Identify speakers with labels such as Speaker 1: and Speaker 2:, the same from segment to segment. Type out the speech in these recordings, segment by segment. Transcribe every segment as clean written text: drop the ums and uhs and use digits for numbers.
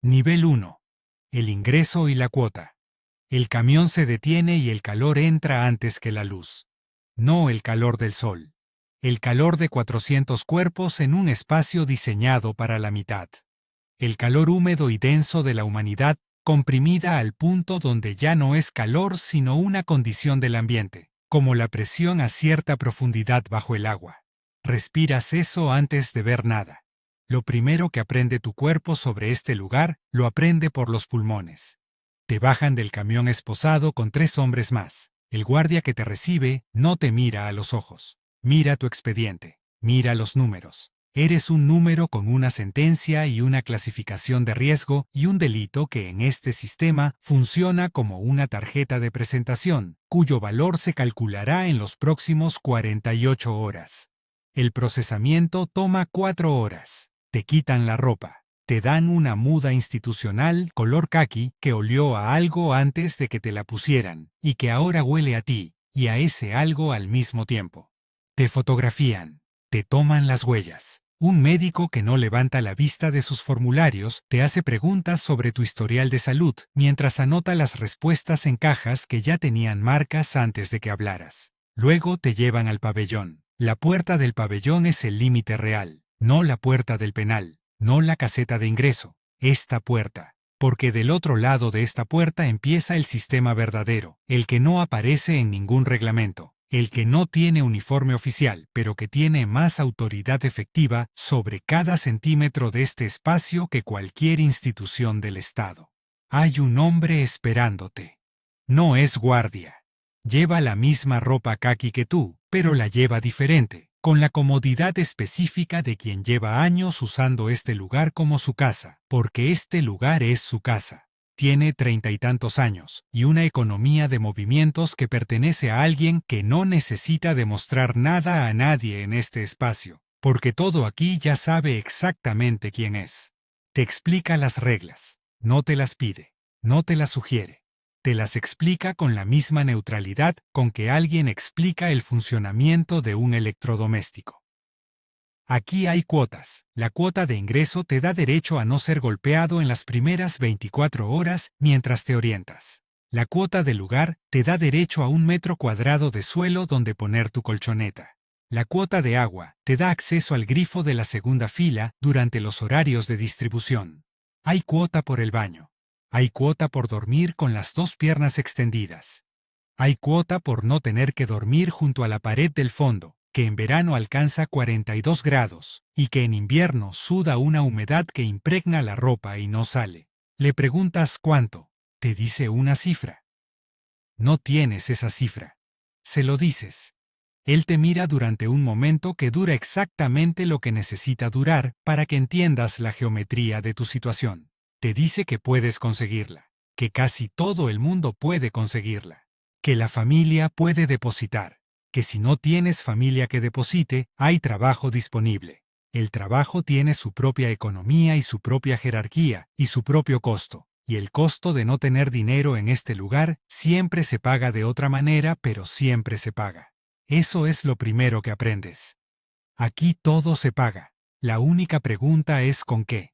Speaker 1: Nivel 1. El ingreso y la cuota. El camión se detiene y el calor entra antes que la luz. No el calor del sol. El calor de 400 cuerpos en un espacio diseñado para la mitad. El calor húmedo y denso de la humanidad, comprimida al punto donde ya no es calor sino una condición del ambiente, como la presión a cierta profundidad bajo el agua. Respiras eso antes de ver nada. Lo primero que aprende tu cuerpo sobre este lugar, lo aprende por los pulmones. Te bajan del camión esposado con 3 hombres más. El guardia que te recibe no te mira a los ojos. Mira tu expediente. Mira los números. Eres un número con una sentencia y una clasificación de riesgo y un delito que en este sistema funciona como una tarjeta de presentación, cuyo valor se calculará en los próximos 48 horas. El procesamiento toma 4 horas. Te quitan la ropa. Te dan una muda institucional color caqui que olió a algo antes de que te la pusieran y que ahora huele a ti y a ese algo al mismo tiempo. Te fotografían. Te toman las huellas. Un médico que no levanta la vista de sus formularios te hace preguntas sobre tu historial de salud mientras anota las respuestas en cajas que ya tenían marcas antes de que hablaras. Luego te llevan al pabellón. La puerta del pabellón es el límite real, no la puerta del penal, no la caseta de ingreso, esta puerta. Porque del otro lado de esta puerta empieza el sistema verdadero, el que no aparece en ningún reglamento. El que no tiene uniforme oficial, pero que tiene más autoridad efectiva sobre cada centímetro de este espacio que cualquier institución del Estado. Hay un hombre esperándote. No es guardia. Lleva la misma ropa caqui que tú, pero la lleva diferente, con la comodidad específica de quien lleva años usando este lugar como su casa, porque este lugar es su casa. Tiene 30 y tantos años, y una economía de movimientos que pertenece a alguien que no necesita demostrar nada a nadie en este espacio, porque todo aquí ya sabe exactamente quién es. Te explica las reglas, no te las pide, no te las sugiere. Te las explica con la misma neutralidad con que alguien explica el funcionamiento de un electrodoméstico. Aquí hay cuotas. La cuota de ingreso te da derecho a no ser golpeado en las primeras 24 horas mientras te orientas. La cuota de lugar te da derecho a 1 metro cuadrado de suelo donde poner tu colchoneta. La cuota de agua te da acceso al grifo de la segunda fila durante los horarios de distribución. Hay cuota por el baño. Hay cuota por dormir con las 2 piernas extendidas. Hay cuota por no tener que dormir junto a la pared del fondo, que en verano alcanza 42 grados, y que en invierno suda una humedad que impregna la ropa y no sale. Le preguntas cuánto, te dice una cifra. No tienes esa cifra. Se lo dices. Él te mira durante un momento que dura exactamente lo que necesita durar para que entiendas la geometría de tu situación. Te dice que puedes conseguirla, que casi todo el mundo puede conseguirla, que la familia puede depositar, que si no tienes familia que deposite, hay trabajo disponible. El trabajo tiene su propia economía y su propia jerarquía y su propio costo. Y el costo de no tener dinero en este lugar siempre se paga de otra manera, pero siempre se paga. Eso es lo primero que aprendes. Aquí todo se paga. La única pregunta es ¿con qué?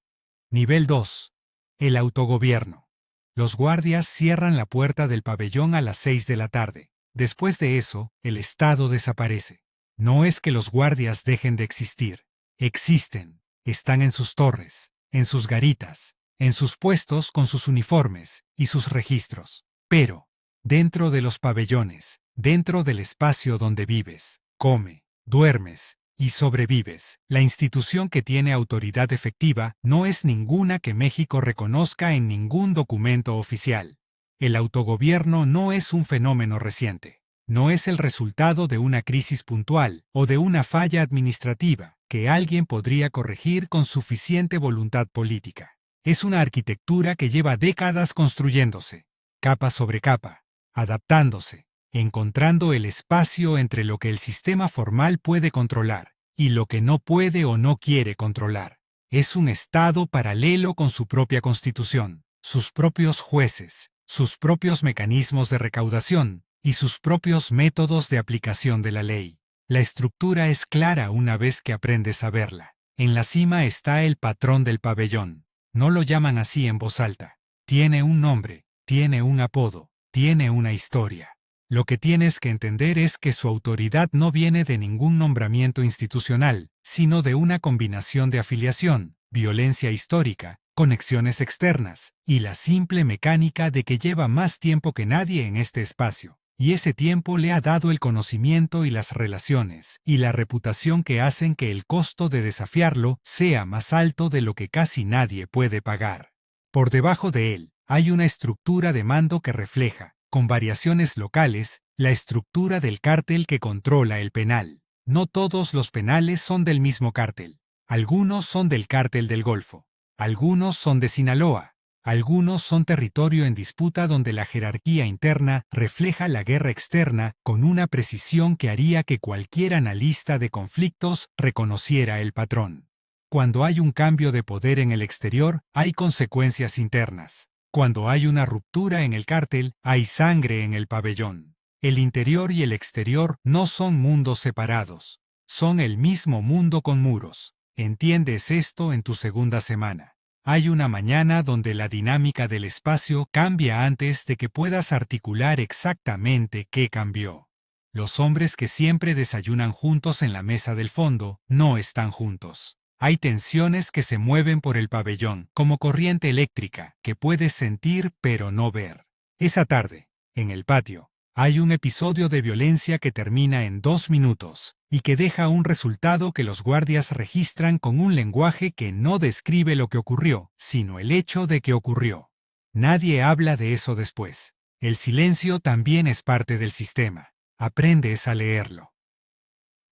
Speaker 1: Nivel 2. El autogobierno. Los guardias cierran la puerta del pabellón a las 6 de la tarde. Después de eso, el Estado desaparece. No es que los guardias dejen de existir. Existen. Están en sus torres, en sus garitas, en sus puestos con sus uniformes y sus registros. Pero, dentro de los pabellones, dentro del espacio donde vives, come, duermes y sobrevives, la institución que tiene autoridad efectiva no es ninguna que México reconozca en ningún documento oficial. El autogobierno no es un fenómeno reciente. No es el resultado de una crisis puntual o de una falla administrativa que alguien podría corregir con suficiente voluntad política. Es una arquitectura que lleva décadas construyéndose, capa sobre capa, adaptándose, encontrando el espacio entre lo que el sistema formal puede controlar y lo que no puede o no quiere controlar. Es un Estado paralelo con su propia constitución, sus propios jueces, sus propios mecanismos de recaudación y sus propios métodos de aplicación de la ley. La estructura es clara una vez que aprendes a verla. En la cima está el patrón del pabellón. No lo llaman así en voz alta. Tiene un nombre, tiene un apodo, tiene una historia. Lo que tienes que entender es que su autoridad no viene de ningún nombramiento institucional, sino de una combinación de afiliación, violencia histórica, conexiones externas, y la simple mecánica de que lleva más tiempo que nadie en este espacio. Y ese tiempo le ha dado el conocimiento y las relaciones, y la reputación que hacen que el costo de desafiarlo sea más alto de lo que casi nadie puede pagar. Por debajo de él, hay una estructura de mando que refleja, con variaciones locales, la estructura del cártel que controla el penal. No todos los penales son del mismo cártel. Algunos son del cártel del Golfo. Algunos son de Sinaloa. Algunos son territorio en disputa donde la jerarquía interna refleja la guerra externa con una precisión que haría que cualquier analista de conflictos reconociera el patrón. Cuando hay un cambio de poder en el exterior, hay consecuencias internas. Cuando hay una ruptura en el cártel, hay sangre en el pabellón. El interior y el exterior no son mundos separados. Son el mismo mundo con muros. ¿Entiendes esto en tu segunda semana? Hay una mañana donde la dinámica del espacio cambia antes de que puedas articular exactamente qué cambió. Los hombres que siempre desayunan juntos en la mesa del fondo no están juntos. Hay tensiones que se mueven por el pabellón, como corriente eléctrica, que puedes sentir pero no ver. Esa tarde, en el patio, hay un episodio de violencia que termina en 2 minutos, y que deja un resultado que los guardias registran con un lenguaje que no describe lo que ocurrió, sino el hecho de que ocurrió. Nadie habla de eso después. El silencio también es parte del sistema. Aprendes a leerlo.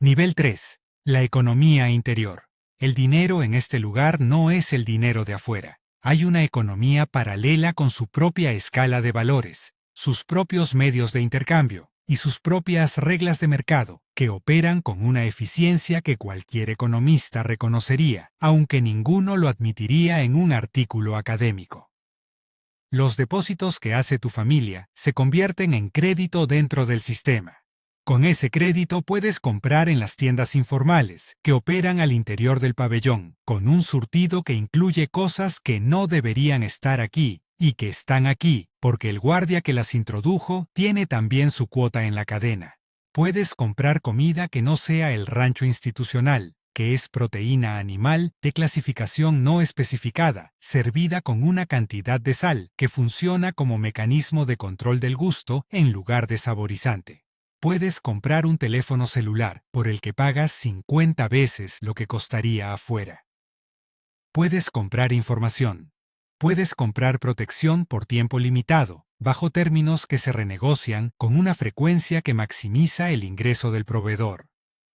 Speaker 1: Nivel 3. La economía interior. El dinero en este lugar no es el dinero de afuera. Hay una economía paralela con su propia escala de valores, sus propios medios de intercambio y sus propias reglas de mercado, que operan con una eficiencia que cualquier economista reconocería, aunque ninguno lo admitiría en un artículo académico. Los depósitos que hace tu familia se convierten en crédito dentro del sistema. Con ese crédito puedes comprar en las tiendas informales, que operan al interior del pabellón, con un surtido que incluye cosas que no deberían estar aquí, y que están aquí, porque el guardia que las introdujo tiene también su cuota en la cadena. Puedes comprar comida que no sea el rancho institucional, que es proteína animal de clasificación no especificada, servida con una cantidad de sal que funciona como mecanismo de control del gusto en lugar de saborizante. Puedes comprar un teléfono celular por el que pagas 50 veces lo que costaría afuera. Puedes comprar información. Puedes comprar protección por tiempo limitado, bajo términos que se renegocian con una frecuencia que maximiza el ingreso del proveedor.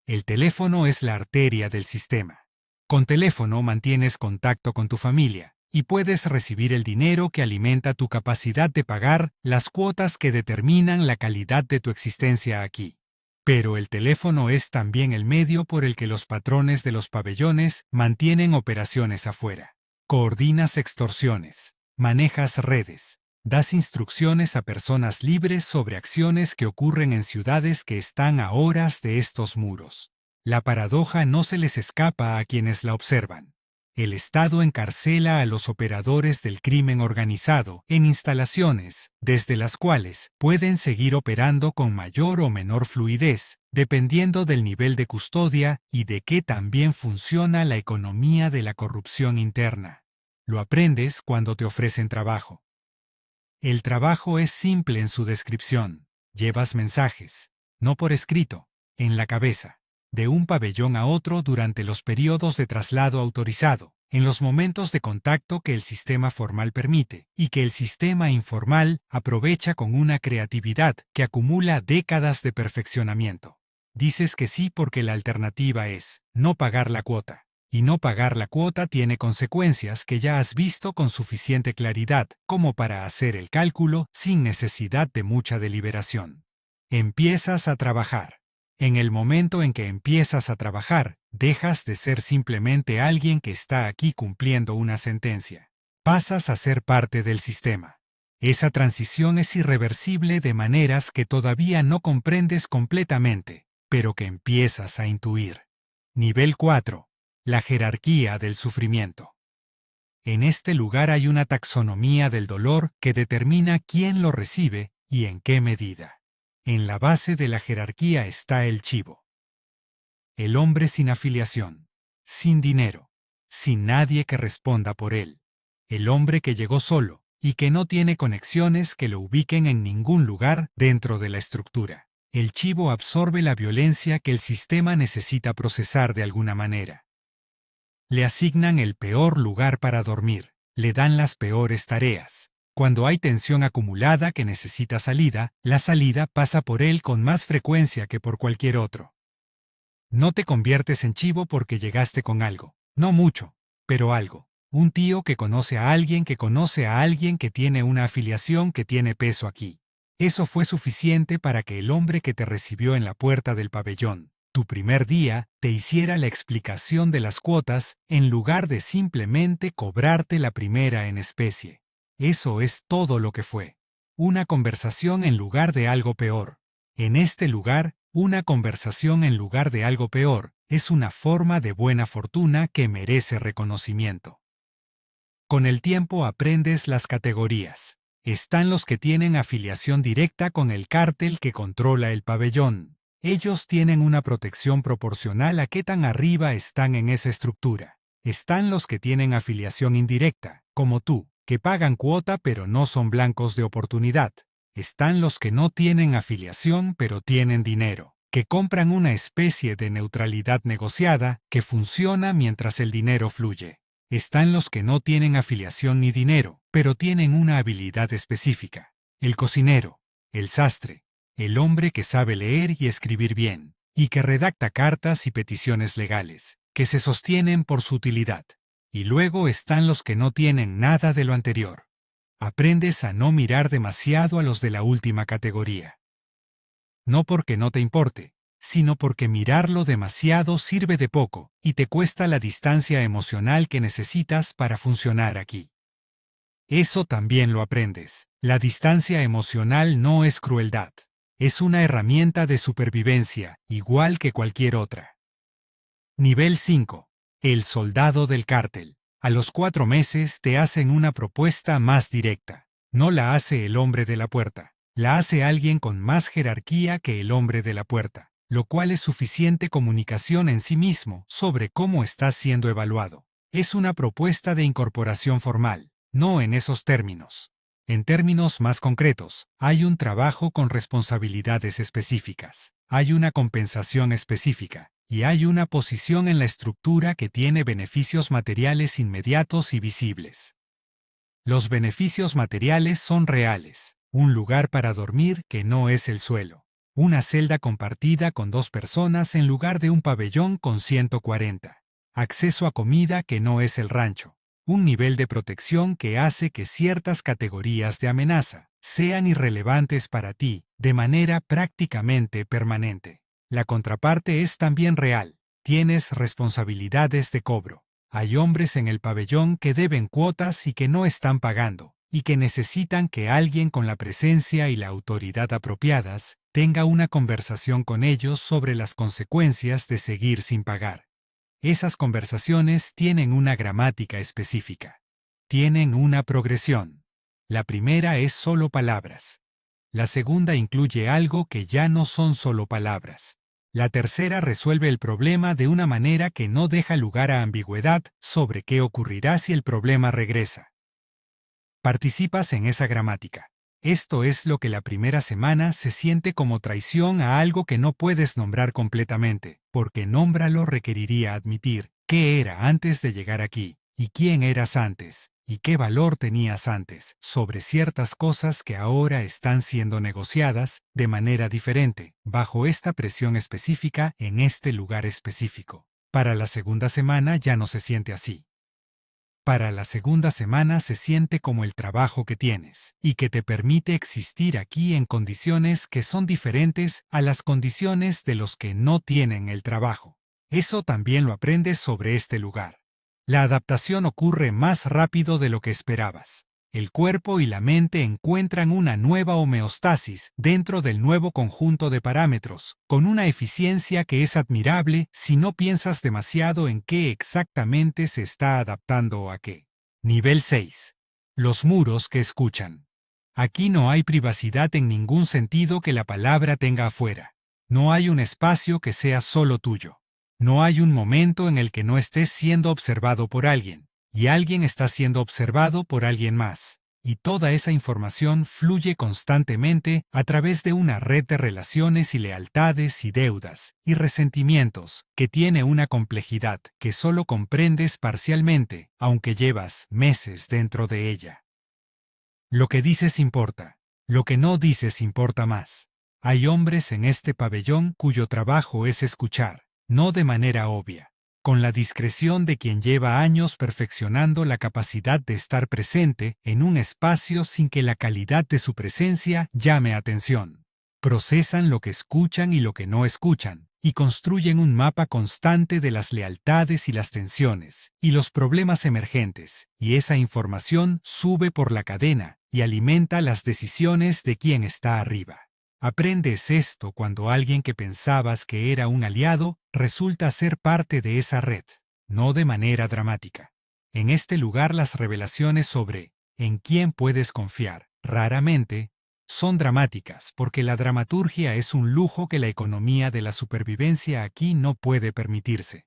Speaker 1: El teléfono es la arteria del sistema. Con teléfono mantienes contacto con tu familia y puedes recibir el dinero que alimenta tu capacidad de pagar las cuotas que determinan la calidad de tu existencia aquí. Pero el teléfono es también el medio por el que los patrones de los pabellones mantienen operaciones afuera. Coordinas extorsiones, manejas redes, das instrucciones a personas libres sobre acciones que ocurren en ciudades que están a horas de estos muros. La paradoja no se les escapa a quienes la observan. El Estado encarcela a los operadores del crimen organizado en instalaciones, desde las cuales pueden seguir operando con mayor o menor fluidez, dependiendo del nivel de custodia y de qué tan bien funciona la economía de la corrupción interna. Lo aprendes cuando te ofrecen trabajo. El trabajo es simple en su descripción. Llevas mensajes, no por escrito, en la cabeza, de un pabellón a otro durante los periodos de traslado autorizado, en los momentos de contacto que el sistema formal permite y que el sistema informal aprovecha con una creatividad que acumula décadas de perfeccionamiento. Dices que sí porque la alternativa es no pagar la cuota. Y no pagar la cuota tiene consecuencias que ya has visto con suficiente claridad como para hacer el cálculo sin necesidad de mucha deliberación. Empiezas a trabajar. En el momento en que empiezas a trabajar, dejas de ser simplemente alguien que está aquí cumpliendo una sentencia. Pasas a ser parte del sistema. Esa transición es irreversible de maneras que todavía no comprendes completamente, pero que empiezas a intuir. Nivel 4. La jerarquía del sufrimiento. En este lugar hay una taxonomía del dolor que determina quién lo recibe y en qué medida. En la base de la jerarquía está el chivo. El hombre sin afiliación, sin dinero, sin nadie que responda por él. El hombre que llegó solo y que no tiene conexiones que lo ubiquen en ningún lugar dentro de la estructura. El chivo absorbe la violencia que el sistema necesita procesar de alguna manera. Le asignan el peor lugar para dormir, le dan las peores tareas. Cuando hay tensión acumulada que necesita salida, la salida pasa por él con más frecuencia que por cualquier otro. No te conviertes en chivo porque llegaste con algo, no mucho, pero algo. Un tío que conoce a alguien que conoce a alguien que tiene una afiliación que tiene peso aquí. Eso fue suficiente para que el hombre que te recibió en la puerta del pabellón, tu primer día, te hiciera la explicación de las cuotas en lugar de simplemente cobrarte la primera en especie. Eso es todo lo que fue. Una conversación en lugar de algo peor. En este lugar, una conversación en lugar de algo peor es una forma de buena fortuna que merece reconocimiento. Con el tiempo aprendes las categorías. Están los que tienen afiliación directa con el cártel que controla el pabellón. Ellos tienen una protección proporcional a qué tan arriba están en esa estructura. Están los que tienen afiliación indirecta, como tú, que pagan cuota pero no son blancos de oportunidad. Están los que no tienen afiliación pero tienen dinero, que compran una especie de neutralidad negociada que funciona mientras el dinero fluye. Están los que no tienen afiliación ni dinero, pero tienen una habilidad específica. El cocinero, el sastre, el hombre que sabe leer y escribir bien, y que redacta cartas y peticiones legales, que se sostienen por su utilidad. Y luego están los que no tienen nada de lo anterior. Aprendes a no mirar demasiado a los de la última categoría. No porque no te importe, sino porque mirarlo demasiado sirve de poco y te cuesta la distancia emocional que necesitas para funcionar aquí. Eso también lo aprendes. La distancia emocional no es crueldad. Es una herramienta de supervivencia, igual que cualquier otra. Nivel 5. El soldado del cártel. A los 4 meses te hacen una propuesta más directa. No la hace el hombre de la puerta. La hace alguien con más jerarquía que el hombre de la puerta, lo cual es suficiente comunicación en sí mismo sobre cómo estás siendo evaluado. Es una propuesta de incorporación formal, no en esos términos. En términos más concretos, hay un trabajo con responsabilidades específicas, hay una compensación específica, y hay una posición en la estructura que tiene beneficios materiales inmediatos y visibles. Los beneficios materiales son reales. Un lugar para dormir que no es el suelo. Una celda compartida con 2 personas en lugar de un pabellón con 140. Acceso a comida que no es el rancho. Un nivel de protección que hace que ciertas categorías de amenaza sean irrelevantes para ti de manera prácticamente permanente. La contraparte es también real. Tienes responsabilidades de cobro. Hay hombres en el pabellón que deben cuotas y que no están pagando, y que necesitan que alguien con la presencia y la autoridad apropiadas tenga una conversación con ellos sobre las consecuencias de seguir sin pagar. Esas conversaciones tienen una gramática específica. Tienen una progresión. La primera es solo palabras. La segunda incluye algo que ya no son solo palabras. La tercera resuelve el problema de una manera que no deja lugar a ambigüedad sobre qué ocurrirá si el problema regresa. Participas en esa gramática. Esto es lo que la primera semana se siente como traición a algo que no puedes nombrar completamente, porque nómbralo requeriría admitir qué era antes de llegar aquí, y quién eras antes, y qué valor tenías antes, sobre ciertas cosas que ahora están siendo negociadas de manera diferente, bajo esta presión específica en este lugar específico. Para la segunda semana ya no se siente así. Para la segunda semana se siente como el trabajo que tienes, y que te permite existir aquí en condiciones que son diferentes a las condiciones de los que no tienen el trabajo. Eso también lo aprendes sobre este lugar. La adaptación ocurre más rápido de lo que esperabas. El cuerpo y la mente encuentran una nueva homeostasis dentro del nuevo conjunto de parámetros, con una eficiencia que es admirable si no piensas demasiado en qué exactamente se está adaptando a qué. Nivel 6. Los muros que escuchan. Aquí no hay privacidad en ningún sentido que la palabra tenga afuera. No hay un espacio que sea solo tuyo. No hay un momento en el que no estés siendo observado por alguien, y alguien está siendo observado por alguien más. Y toda esa información fluye constantemente a través de una red de relaciones y lealtades y deudas y resentimientos que tiene una complejidad que solo comprendes parcialmente, aunque llevas meses dentro de ella. Lo que dices importa. Lo que no dices importa más. Hay hombres en este pabellón cuyo trabajo es escuchar, no de manera obvia, con la discreción de quien lleva años perfeccionando la capacidad de estar presente en un espacio sin que la calidad de su presencia llame atención. Procesan lo que escuchan y lo que no escuchan, y construyen un mapa constante de las lealtades y las tensiones, y los problemas emergentes, y esa información sube por la cadena y alimenta las decisiones de quien está arriba. Aprendes esto cuando alguien que pensabas que era un aliado resulta ser parte de esa red, no de manera dramática. En este lugar las revelaciones sobre en quién puedes confiar, raramente, son dramáticas porque la dramaturgia es un lujo que la economía de la supervivencia aquí no puede permitirse.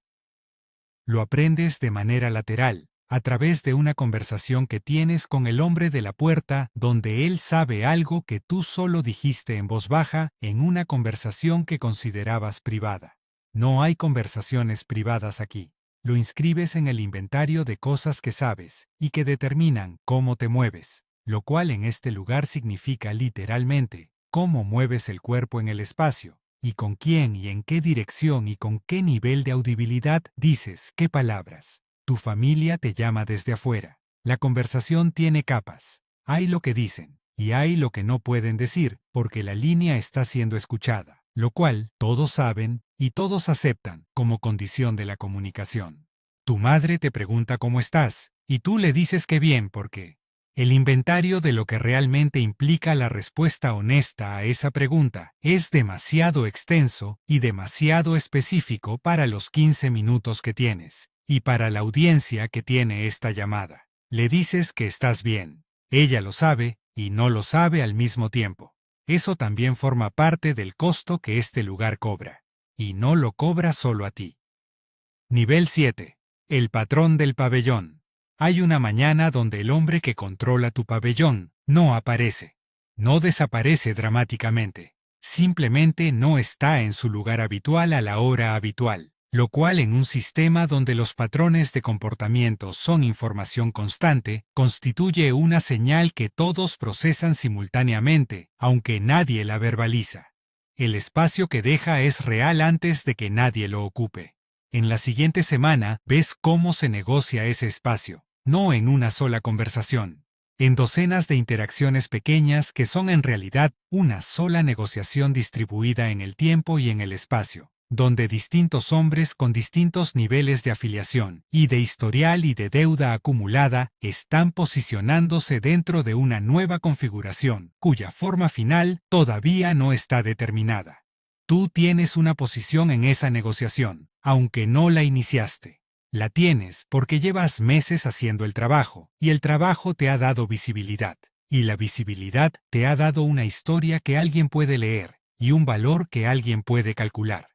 Speaker 1: Lo aprendes de manera lateral, a través de una conversación que tienes con el hombre de la puerta, donde él sabe algo que tú solo dijiste en voz baja en una conversación que considerabas privada. No hay conversaciones privadas aquí. Lo inscribes en el inventario de cosas que sabes y que determinan cómo te mueves, lo cual en este lugar significa literalmente cómo mueves el cuerpo en el espacio, y con quién y en qué dirección y con qué nivel de audibilidad dices qué palabras. Tu familia te llama desde afuera. La conversación tiene capas. Hay lo que dicen y hay lo que no pueden decir porque la línea está siendo escuchada, lo cual todos saben y todos aceptan como condición de la comunicación. Tu madre te pregunta cómo estás y tú le dices que bien porque el inventario de lo que realmente implica la respuesta honesta a esa pregunta es demasiado extenso y demasiado específico para los 15 minutos que tienes, y para la audiencia que tiene esta llamada. Le dices que estás bien. Ella lo sabe y no lo sabe al mismo tiempo. Eso también forma parte del costo que este lugar cobra. Y no lo cobra solo a ti. Nivel 7. El patrón del pabellón. Hay una mañana donde el hombre que controla tu pabellón no aparece. No desaparece dramáticamente. Simplemente no está en su lugar habitual a la hora habitual, lo cual en un sistema donde los patrones de comportamiento son información constante, constituye una señal que todos procesan simultáneamente, aunque nadie la verbaliza. El espacio que deja es real antes de que nadie lo ocupe. En la siguiente semana ves cómo se negocia ese espacio, no en una sola conversación, en docenas de interacciones pequeñas que son en realidad una sola negociación distribuida en el tiempo y en el espacio, donde distintos hombres con distintos niveles de afiliación y de historial y de deuda acumulada están posicionándose dentro de una nueva configuración, cuya forma final todavía no está determinada. Tú tienes una posición en esa negociación, aunque no la iniciaste. La tienes porque llevas meses haciendo el trabajo, y el trabajo te ha dado visibilidad, y la visibilidad te ha dado una historia que alguien puede leer, y un valor que alguien puede calcular.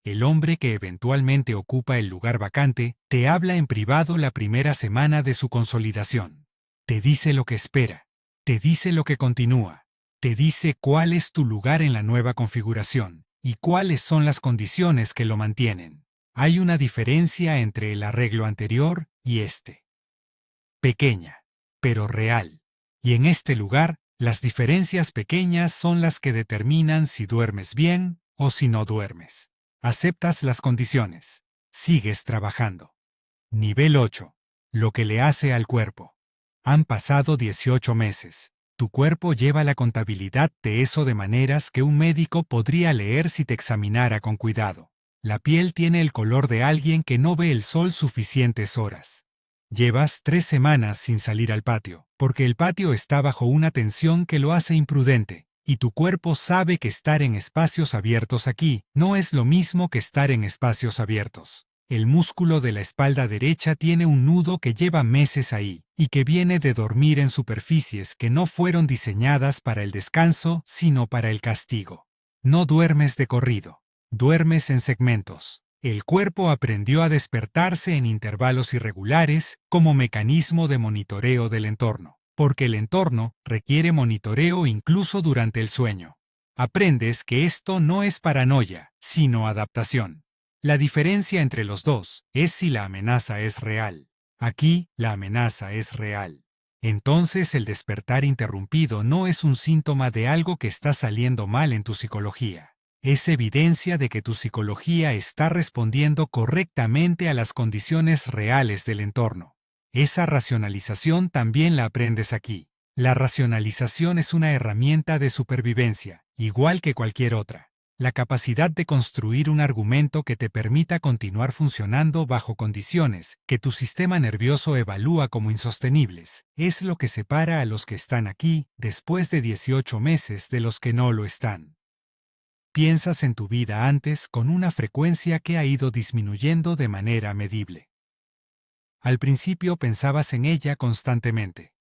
Speaker 1: El hombre que eventualmente ocupa el lugar vacante te habla en privado la primera semana de su consolidación. Te dice lo que espera, te dice lo que continúa, te dice cuál es tu lugar en la nueva configuración y cuáles son las condiciones que lo mantienen. Hay una diferencia entre el arreglo anterior y este. Pequeña, pero real. Y en este lugar, las diferencias pequeñas son las que determinan si duermes bien o si no duermes. Aceptas las condiciones. Sigues trabajando. Nivel 8. Lo que le hace al cuerpo. Han pasado 18 meses. Tu cuerpo lleva la contabilidad de eso de maneras que un médico podría leer si te examinara con cuidado. La piel tiene el color de alguien que no ve el sol suficientes horas. Llevas 3 semanas sin salir al patio, porque el patio está bajo una tensión que lo hace imprudente, y tu cuerpo sabe que estar en espacios abiertos aquí no es lo mismo que estar en espacios abiertos. El músculo de la espalda derecha tiene un nudo que lleva meses ahí, y que viene de dormir en superficies que no fueron diseñadas para el descanso, sino para el castigo. No duermes de corrido, duermes en segmentos. El cuerpo aprendió a despertarse en intervalos irregulares como mecanismo de monitoreo del entorno, porque el entorno requiere monitoreo incluso durante el sueño. Aprendes que esto no es paranoia, sino adaptación. La diferencia entre los dos es si la amenaza es real. Aquí, la amenaza es real. Entonces el despertar interrumpido no es un síntoma de algo que está saliendo mal en tu psicología. Es evidencia de que tu psicología está respondiendo correctamente a las condiciones reales del entorno. Esa racionalización también la aprendes aquí. La racionalización es una herramienta de supervivencia, igual que cualquier otra. La capacidad de construir un argumento que te permita continuar funcionando bajo condiciones que tu sistema nervioso evalúa como insostenibles es lo que separa a los que están aquí después de 18 meses de los que no lo están. Piensas en tu vida antes con una frecuencia que ha ido disminuyendo de manera medible. Al principio pensabas en ella constantemente.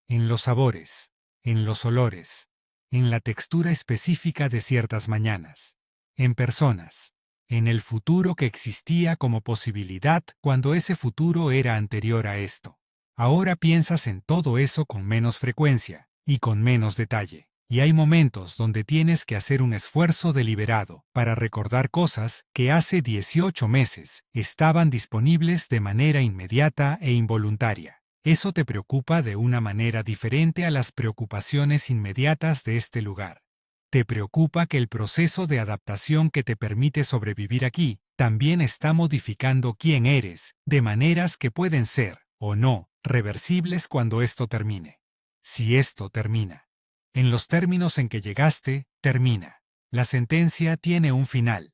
Speaker 1: En los sabores, en los olores, en la textura específica de ciertas mañanas, en personas, en el futuro que existía como posibilidad cuando ese futuro era anterior a esto. Ahora piensas en todo eso con menos frecuencia y con menos detalle. Y hay momentos donde tienes que hacer un esfuerzo deliberado para recordar cosas que hace 18 meses estaban disponibles de manera inmediata e involuntaria. Eso te preocupa de una manera diferente a las preocupaciones inmediatas de este lugar. Te preocupa que el proceso de adaptación que te permite sobrevivir aquí también está modificando quién eres, de maneras que pueden ser, o no, reversibles cuando esto termine. Si esto termina. En los términos en que llegaste, termina. La sentencia tiene un final.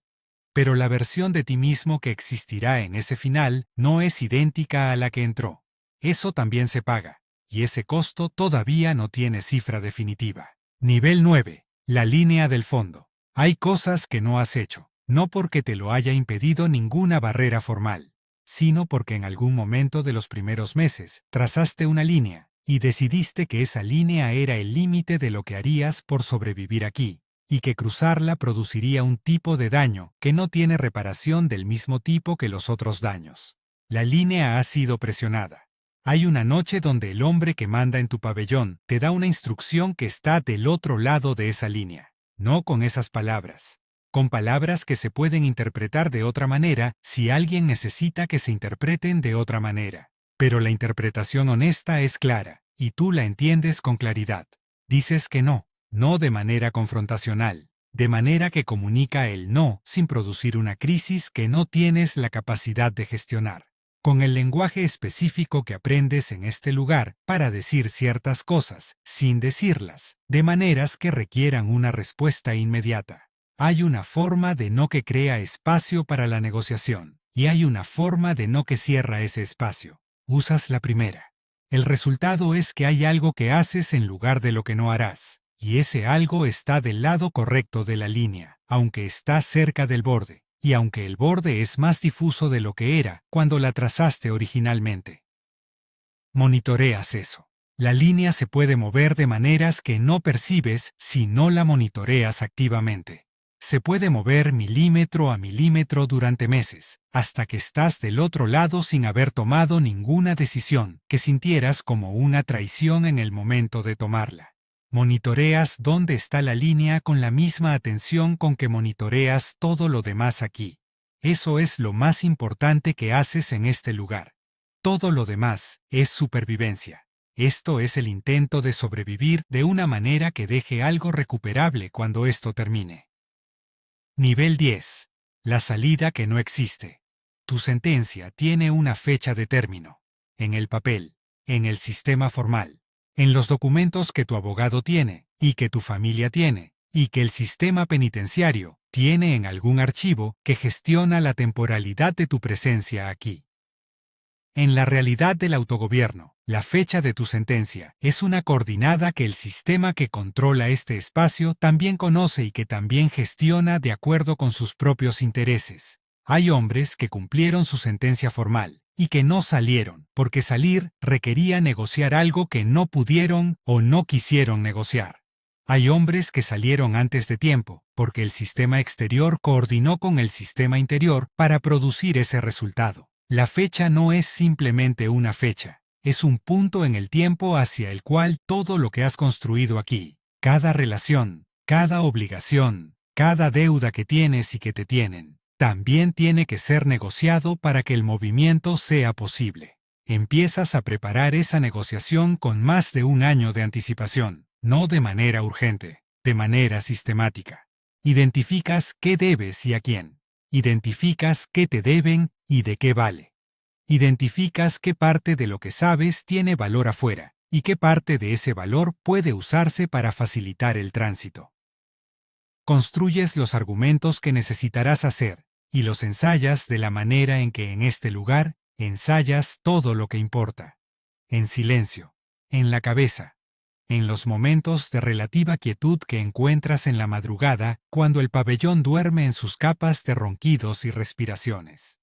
Speaker 1: Pero la versión de ti mismo que existirá en ese final no es idéntica a la que entró. Eso también se paga, y ese costo todavía no tiene cifra definitiva. Nivel 9. La línea del fondo. Hay cosas que no has hecho, no porque te lo haya impedido ninguna barrera formal, sino porque en algún momento de los primeros meses trazaste una línea, y decidiste que esa línea era el límite de lo que harías por sobrevivir aquí, y que cruzarla produciría un tipo de daño que no tiene reparación del mismo tipo que los otros daños. La línea ha sido presionada. Hay una noche donde el hombre que manda en tu pabellón te da una instrucción que está del otro lado de esa línea. No con esas palabras. Con palabras que se pueden interpretar de otra manera si alguien necesita que se interpreten de otra manera. Pero la interpretación honesta es clara, y tú la entiendes con claridad. Dices que no, no de manera confrontacional, de manera que comunica el no sin producir una crisis que no tienes la capacidad de gestionar. Con el lenguaje específico que aprendes en este lugar para decir ciertas cosas, sin decirlas, de maneras que requieran una respuesta inmediata. Hay una forma de no que crea espacio para la negociación, y hay una forma de no que cierra ese espacio. Usas la primera. El resultado es que hay algo que haces en lugar de lo que no harás, y ese algo está del lado correcto de la línea, aunque está cerca del borde, y aunque el borde es más difuso de lo que era cuando la trazaste originalmente. Monitoreas eso. La línea se puede mover de maneras que no percibes si no la monitoreas activamente. Se puede mover milímetro a milímetro durante meses, hasta que estás del otro lado sin haber tomado ninguna decisión que sintieras como una traición en el momento de tomarla. Monitoreas dónde está la línea con la misma atención con que monitoreas todo lo demás aquí. Eso es lo más importante que haces en este lugar. Todo lo demás es supervivencia. Esto es el intento de sobrevivir de una manera que deje algo recuperable cuando esto termine. Nivel 10. La salida que no existe. Tu sentencia tiene una fecha de término. En el papel, en el sistema formal, en los documentos que tu abogado tiene, y que tu familia tiene, y que el sistema penitenciario tiene en algún archivo que gestiona la temporalidad de tu presencia aquí. En la realidad del autogobierno, la fecha de tu sentencia es una coordenada que el sistema que controla este espacio también conoce y que también gestiona de acuerdo con sus propios intereses. Hay hombres que cumplieron su sentencia formal y que no salieron, porque salir requería negociar algo que no pudieron o no quisieron negociar. Hay hombres que salieron antes de tiempo, porque el sistema exterior coordinó con el sistema interior para producir ese resultado. La fecha no es simplemente una fecha, es un punto en el tiempo hacia el cual todo lo que has construido aquí, cada relación, cada obligación, cada deuda que tienes y que te tienen, también tiene que ser negociado para que el movimiento sea posible. Empiezas a preparar esa negociación con más de un año de anticipación, no de manera urgente, de manera sistemática. Identificas qué debes y a quién. Identificas qué te deben y de qué vale. Identificas qué parte de lo que sabes tiene valor afuera y qué parte de ese valor puede usarse para facilitar el tránsito. Construyes los argumentos que necesitarás hacer y los ensayas de la manera en que en este lugar ensayas todo lo que importa. En silencio, en la cabeza, en los momentos de relativa quietud que encuentras en la madrugada cuando el pabellón duerme en sus capas de ronquidos y respiraciones.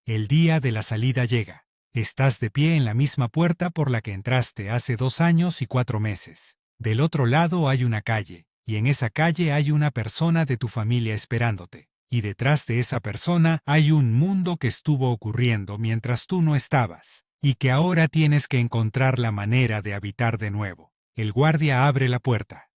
Speaker 1: El día de la salida llega. Estás de pie en la misma puerta por la que entraste hace 2 años y 4 meses. Del otro lado hay una calle, y en esa calle hay una persona de tu familia esperándote. Y detrás de esa persona hay un mundo que estuvo ocurriendo mientras tú no estabas, y que ahora tienes que encontrar la manera de habitar de nuevo. El guardia abre la puerta.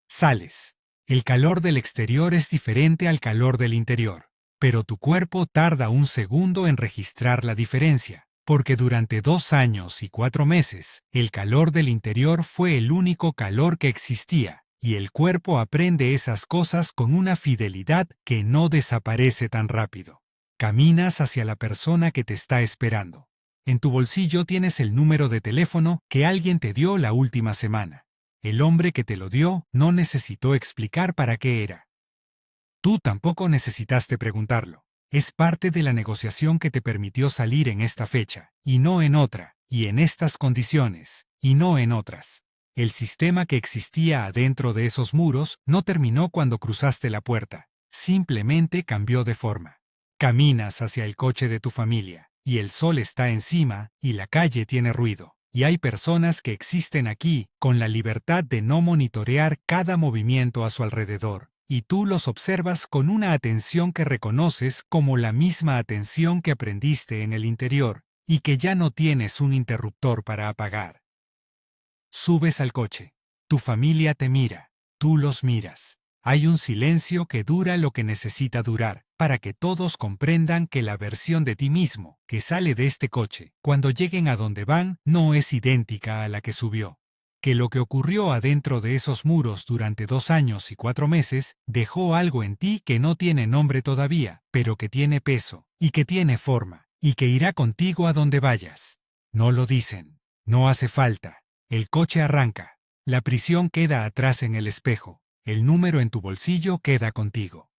Speaker 1: Sales. El calor del exterior es diferente al calor del interior. Pero tu cuerpo tarda un segundo en registrar la diferencia, porque durante 2 años y 4 meses, el calor del interior fue el único calor que existía, y el cuerpo aprende esas cosas con una fidelidad que no desaparece tan rápido. Caminas hacia la persona que te está esperando. En tu bolsillo tienes el número de teléfono que alguien te dio la última semana. El hombre que te lo dio no necesitó explicar para qué era. Tú tampoco necesitaste preguntarlo. Es parte de la negociación que te permitió salir en esta fecha, y no en otra, y en estas condiciones, y no en otras. El sistema que existía adentro de esos muros no terminó cuando cruzaste la puerta, simplemente cambió de forma. Caminas hacia el coche de tu familia, y el sol está encima, y la calle tiene ruido. Y hay personas que existen aquí con la libertad de no monitorear cada movimiento a su alrededor. Y tú los observas con una atención que reconoces como la misma atención que aprendiste en el interior y que ya no tienes un interruptor para apagar. Subes al coche. Tu familia te mira. Tú los miras. Hay un silencio que dura lo que necesita durar para que todos comprendan que la versión de ti mismo que sale de este coche cuando lleguen a donde van no es idéntica a la que subió. Que lo que ocurrió adentro de esos muros durante 2 años y 4 meses dejó algo en ti que no tiene nombre todavía, pero que tiene peso, y que tiene forma, y que irá contigo a donde vayas. No lo dicen. No hace falta. El coche arranca. La prisión queda atrás en el espejo. El número en tu bolsillo queda contigo.